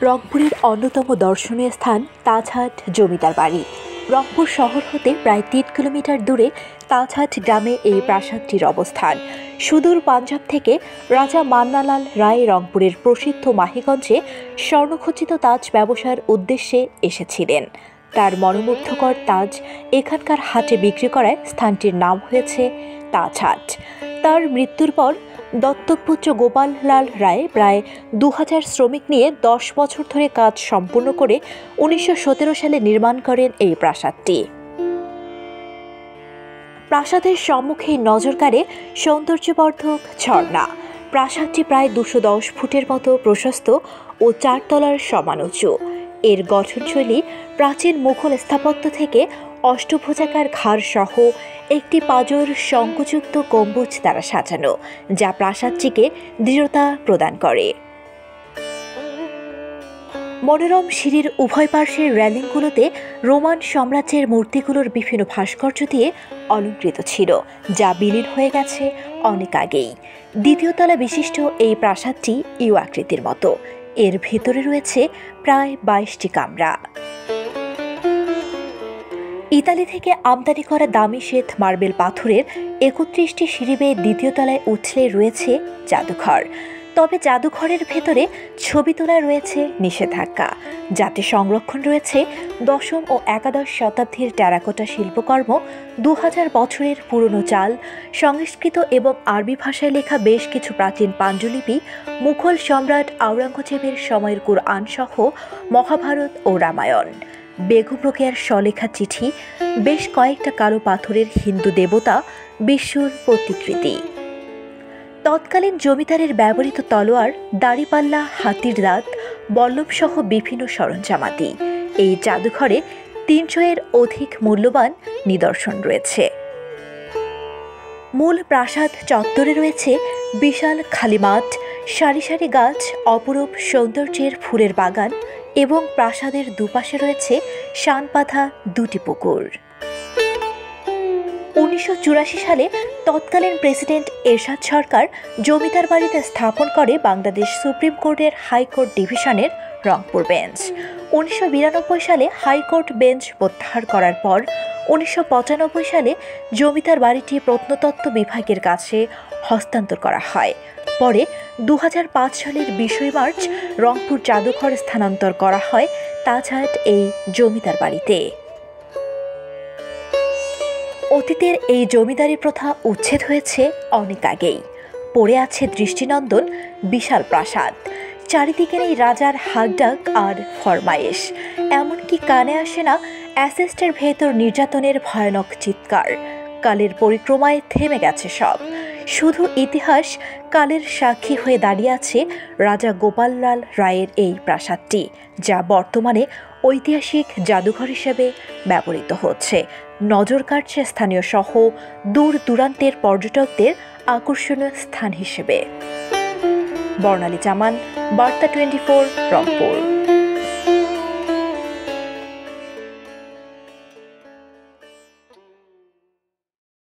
রংপুরের অন্যতম দর্শনীয় স্থান তাজহাট জমিদার বাড়ি। রংপুর শহর হতে প্রায় ৩ কিলোমিটার দূরে তাজহাট গ্রামে এই প্রাসাদটির অবস্থান। সুদূর পাঞ্জাব থেকে রাজা মান্নালাল রায় রংপুরের প্রসিদ্ধ মাহিগঞ্জে স্বর্ণখচিত তাজ ব্যবসার উদ্দেশ্যে এসেছিলেন। তার মনোমুগ্ধকর তাজ এখানকার হাটে বিক্রি করায় স্থানটির নাম হয়েছে তাজহাট। তার মৃত্যুর পর দত্তকপুত্র গোপাল লাল রায় প্রায় ২০০০ শ্রমিক নিয়ে ১০ বছর ধরে কাজ সম্পূর্ণ করে ১৯১৭ সালে নির্মাণ করেন এই প্রাসাদটি। প্রাসাদের সম্মুখে নজর কাড়ে সৌন্দর্যবর্ধক ঝর্ণা। প্রাসাদটি প্রায় ২১০ ফুটের মতো প্রশস্ত ও ৪ তলার সমান উঁচু। এর গঠনশৈলী প্রাচীন মুঘল স্থাপত্য থেকে অষ্টভুজাকার ঘাড় সহ একটি পাঁজর শঙ্কুযুক্ত গম্বুজ দ্বারা সাজানো, যা প্রাসাদটিকে দৃঢ়তা প্রদান করে। মনোরম সিঁড়ির উভয় পার্শ্বের রেলিংগুলোতে রোমান সাম্রাজ্যের মূর্তিগুলোর বিভিন্ন ভাস্কর্য দিয়ে অলঙ্কৃত ছিল, যা বিলীন হয়ে গেছে অনেক আগেই। দ্বিতীয় তলা বিশিষ্ট এই প্রাসাদটি ইউ আকৃতির মতো। এর ভেতরে রয়েছে প্রায় ২২টি কামরা। ইতালি থেকে আমদানি করা দামি শ্বেত মার্বেল পাথরের ৩১টি সিঁড়ি বেয়ে দ্বিতীয় তলায় উঠলে রয়েছে জাদুঘর। তবে জাদুঘরের ভেতরে ছবি তোলা রয়েছে নিষেধাজ্ঞা, যাতে সংরক্ষণ রয়েছে দশম ও একাদশ শতাব্দীর টেরাকোটা শিল্পকর্ম, ২০০০ বছরের পুরনো চাল, সংস্কৃত এবং আরবি ভাষায় লেখা বেশ কিছু প্রাচীন পাণ্ডুলিপি, মুঘল সম্রাট আওরঙ্গজেবের সময়ের কুরআন সহ মহাভারত ও রামায়ণ, বেগম রোকেয়ার স্বলেখা চিঠি, বেশ কয়েকটা কালো পাথরের হিন্দু দেবতা বিষ্ণুর প্রতিকৃতি, তৎকালীন জমিদারের ব্যবহৃত তলোয়ার, দাড়িপাল্লা, হাতির দাঁত, বল্লম সহ বিভিন্ন সরঞ্জামাদি। এই জাদুঘরে ৩০০-এর অধিক মূল্যবান নিদর্শন রয়েছে। মূল প্রাসাদ চত্বরে রয়েছে বিশাল খালি মাঠ, সারি সারি গাছ, অপরূপ সৌন্দর্যের ফুলের বাগান এবং প্রাসাদের দুপাশে রয়েছে শানপাথা ২টি পুকুর। ১৯৮৪ সালে তৎকালীন প্রেসিডেন্ট এরশাদ সরকার জমিদার বাড়িতে স্থাপন করে বাংলাদেশ সুপ্রিম কোর্টের হাইকোর্ট ডিভিশনের রংপুর বেঞ্চ। ১৯৯২ সালে হাইকোর্ট বেঞ্চ প্রত্যাহার করার পর ১৯৯৫ সালে জমিদার বাড়িটি প্রত্নতত্ত্ব বিভাগের কাছে হস্তান্তর করা হয়। পরে ২০০৫ সালের ২০ মার্চ রংপুর জাদুঘর স্থানান্তর করা হয় তাজহাট এই জমিদার বাড়িতে। অতীতের এই জমিদারি প্রথা উচ্ছেদ হয়েছে অনেক আগেই। পড়ে আছে দৃষ্টিনন্দন বিশাল প্রাসাদ, চারিদিকের এই রাজার হাকডাক আর ফরমায়েশ, এমনকি কানে আসে না অ্যাসেস্টের ভেতর নির্যাতনের ভয়ানক চিৎকার। কালের পরিক্রমায় থেমে গেছে সব, শুধু ইতিহাস কালের সাক্ষী হয়ে দাঁড়িয়ে আছে রাজা গোপাল লাল রায়ের এই প্রাসাদটি, যা বর্তমানে ঐতিহাসিক জাদুঘর হিসেবে ব্যবহৃত হচ্ছে। নজর কাটছে স্থানীয় সহ দূর দূরান্তের পর্যটকদের আকর্ষণীয় স্থান হিসেবে। বর্ণালী জামান, বার্তা 24, রংপুর।